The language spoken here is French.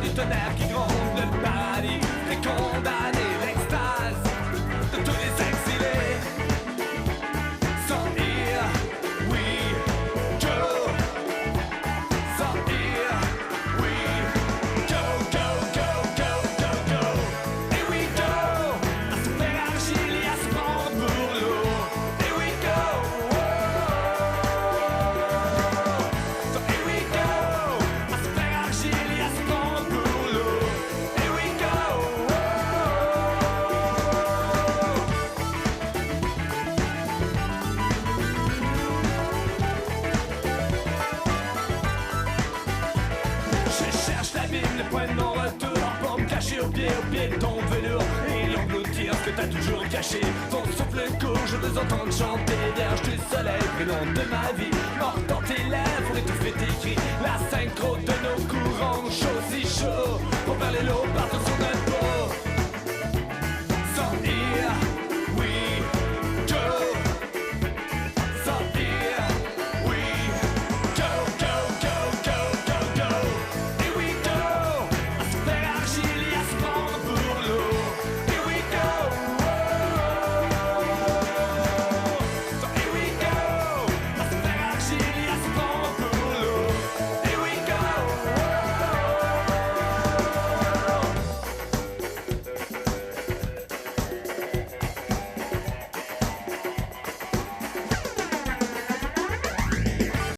du tonnerre qui gronde, le paradis est condamné, l'extase de tous les exilés. Sans here we go, sans here we go, go, go, go, go, go. Here we go, à se faire argile et à se prendre pour l'eau. Here we go, so here we go, à se faire argile et à se prendre pour l'eau. Here we go. Je cherche l'abîme, le point de non-retour pour me cacher au pied de ton velours et l'engloutir ce que t'as toujours caché. Ton souffle court, je veux entendre chanter vierge du soleil, prénom de ma vie, mort dans tes lèvres, étouffer tes cris, la synchro de nos courants